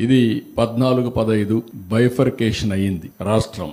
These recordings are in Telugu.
ఇది 14-15 బైఫర్కేషన్ అయ్యింది రాష్ట్రం.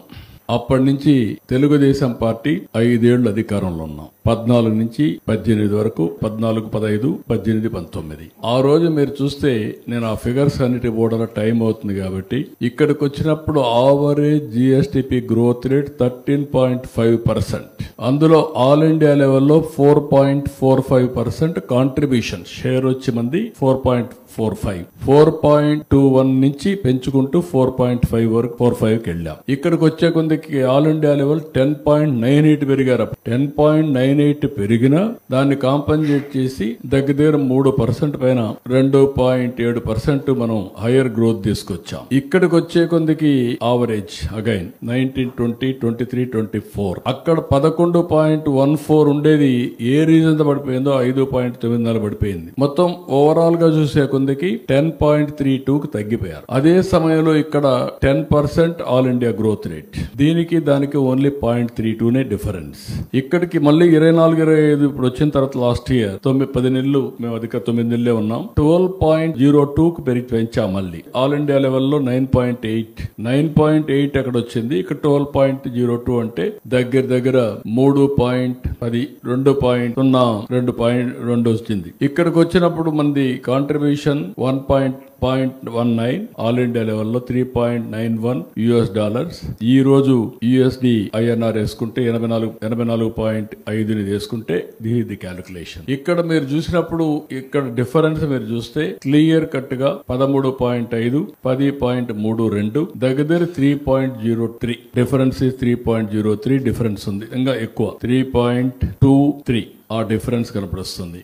అప్పటి నుంచి తెలుగుదేశం పార్టీ 5 ఏళ్లు అధికారంలో ఉన్నాం. 14 నుంచి 18 వరకు 14, 15, 18, 19. ఆ రోజు మీరు చూస్తే నేను ఆ ఫిగర్స్ అన్నిటి పోవడం టైం అవుతుంది కాబట్టి ఇక్కడికి వచ్చినప్పుడు ఆవరేజ్ జిఎస్టిపి గ్రోత్ రేట్ 13.5%. అందులో ఆల్ ఇండియా లెవెల్లో 4.45% కాంట్రిబ్యూషన్ షేర్ వచ్చి మంది 4.45, 4.21 నుంచి పెంచుకుంటూ 4.5 వరకు 4.5కి వెళ్ళాం. ఇక్కడికి వచ్చే కొందికి ఆల్ ఇండియా లెవెల్ 10.98 పెరిగారు. 10.98 పెరిగినా దాన్ని కాంపన్సేట్ చేసి దగ్గర 3% పైన 2.7% మనం హైయర్ గ్రోత్ తీసుకొచ్చాం. ఇక్కడికి వచ్చే కొందికి ఆవరేజ్ అగైన్ 19, 20, 23, 24 అక్కడ 11.14 ఉండేది. ఏ రీజన్ తో పడిపోయిందో 5.94 పడిపోయింది. మొత్తం ఓవరాల్ గా చూసే కొందికి 10.32కి తగ్గిపోయారు. అదే సమయంలో ఇక్కడ 10% ఆల్ ఇండియా గ్రోత్ రేట్, దీనికి దానికి ఓన్లీ 0.32నే డిఫరెన్స్. ఇక్కడికి మళ్ళీ 24-25 ఇప్పుడు వచ్చిన తర్వాత లాస్ట్ ఇయర్ 9-10 నెలలు మేము అధిక 9 నెలలే ఉన్నాం. 12.02కు పెంచాం. మళ్ళీ ఆల్ ఇండియా లెవెల్లో 9.8 అక్కడ వచ్చింది. ఇక్కడ 12.02 అంటే దగ్గర 3.10, 2.02 వచ్చింది. ఇక్కడికి వచ్చినప్పుడు మంది కాంట్రిబ్యూషన్ 1.19, ఆల్ ఇండియా లెవెల్లో 3.91 US డాలర్స్. ఈ రోజు USD INR వేసుకుంటే 84.5ని వేసుకుంటే ది క్యాలిక్యులేషన్. ఇక్కడ మీరు చూసినప్పుడు ఇక్కడ డిఫరెన్స్ మీరు చూస్తే క్లియర్ కట్ గా 13.5, 10.32 దగ్గర 3.03 డిఫరెన్స్. 3.03 డిఫరెన్స్ ఉంది. ఇంకా ఎక్కువ 3.23 ఆ డిఫరెన్స్ కనపడుస్తుంది.